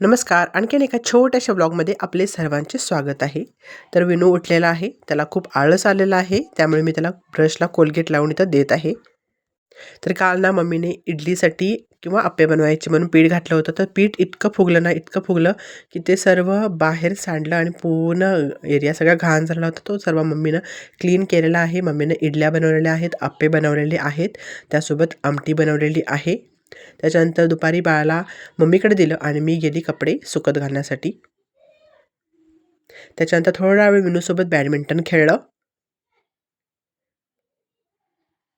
नमस्कार. आणखीन एका छोट्याशा ब्लॉगमध्ये आपले सर्वांचे स्वागत आहे. तर विनू उठलेला आहे. त्याला खूप आळस आलेला आहे. त्यामुळे मी त्याला ब्रशला कोलगेट लावून इथं देत आहे. तर काल ना मम्मीने इडलीसाठी किंवा अप्पे बनवायचे म्हणून पीठ घातलं होतं. तर पीठ इतकं फुगलं ना, इतकं फुगलं की ते सर्व बाहेर सांडलं आणि पूर्ण एरिया सगळा घाण झाला होता. तो सर्व मम्मीनं क्लीन केलेला आहे. मम्मीनं इडल्या बनवलेल्या आहेत, अप्पे बनवलेले आहेत. त्यासोबत आमटी बनवलेली आहे. त्याच्यानंतर दुपारी बाळाला मम्मीकडे दिलं आणि मी गेली कपडे सुकत घालण्यासाठी. त्याच्यानंतर थोडा वेळ विनूसोबत बॅडमिंटन खेळलं.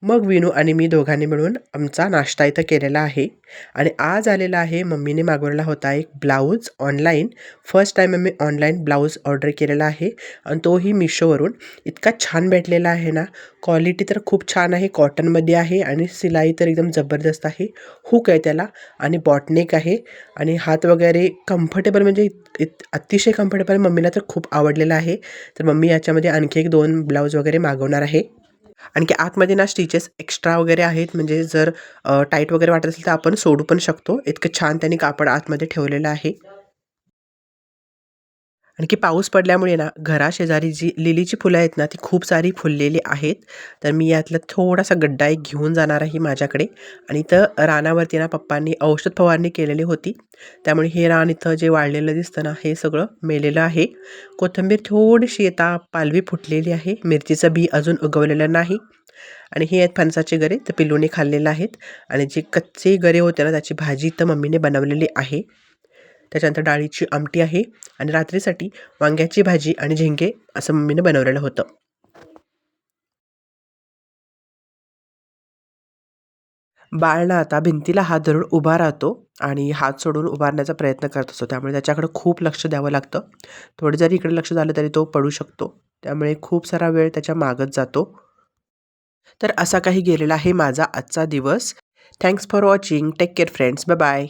मग विनू आणि मी दोघांनी मिळून आमचा नाश्ता इथं केलेला आहे. आणि आज आलेला आहे मम्मीने मागवलेला होता एक ब्लाऊज ऑनलाईन. फर्स्ट टाईम मी ऑनलाईन ब्लाऊज ऑर्डर केलेला आहे आणि तोही मिशोवरून. इतका छान भेटलेला आहे ना. क्वालिटी तर खूप छान आहे, कॉटनमध्ये आहे आणि शिलाई तर एकदम जबरदस्त आहे. हुक आहे त्याला आणि बॉटनेक आहे आणि हात वगैरे कम्फर्टेबल म्हणजे अतिशय कम्फर्टेबल. मम्मीला तर खूप आवडलेलं आहे. तर मम्मी याच्यामध्ये आणखी एक 2 ब्लाऊज वगैरे मागवणार आहे. आणखी आतमध्ये ना स्टिचेस एक्स्ट्रा वगैरे आहेत, म्हणजे जर टाईट वगैरे वाटत असेल तर आपण सोडू पण शकतो. इतकं छान त्यांनी कापड आतमध्ये ठेवलेलं आहे. आणखी पाऊस पडल्यामुळे ना घराशेजारी जी लिलीची फुलं आहेत ना ती खूप सारी फुललेली आहेत. तर मी यातला थोडासा गड्डा एक घेऊन जाणार आहे माझ्याकडे. आणि इथं रानावरती ना पप्पांनी औषध फवारणी केलेली होती. त्यामुळे हे रान इथं जे वाळलेलं दिसतं ना हे सगळं मेलेलं आहे. कोथिंबीर थोडीशी आता पालवी फुटलेली आहे. मिरचीचं बी अजून उगवलेलं नाही. आणि हे आहेत फणसाचे गरे, तर पिल्लूने खाल्लेले आहेत. आणि जे कच्चे गरे होते ना त्याची भाजी तर मम्मीने बनवलेली आहे. त्याच्यानंतर डाळीची आमटी आहे आणि रात्रीसाठी वांग्याची भाजी आणि झिंगे असं मम्मीने बनवलेलं होतं. बाळ ना आता भिंतीला हात धरून उभा राहतो आणि हात सोडून उभारण्याचा प्रयत्न करत असतो. त्यामुळे त्याच्याकडे खूप लक्ष द्यावं लागतं. थोडं जरी इकडे लक्ष झालं तरी तो पडू शकतो. त्यामुळे खूप सारा वेळ त्याच्या मागत जातो. तर असा काही गेलेला आहे माझा आजचा दिवस. Thanks for watching. Take care friends. Bye bye.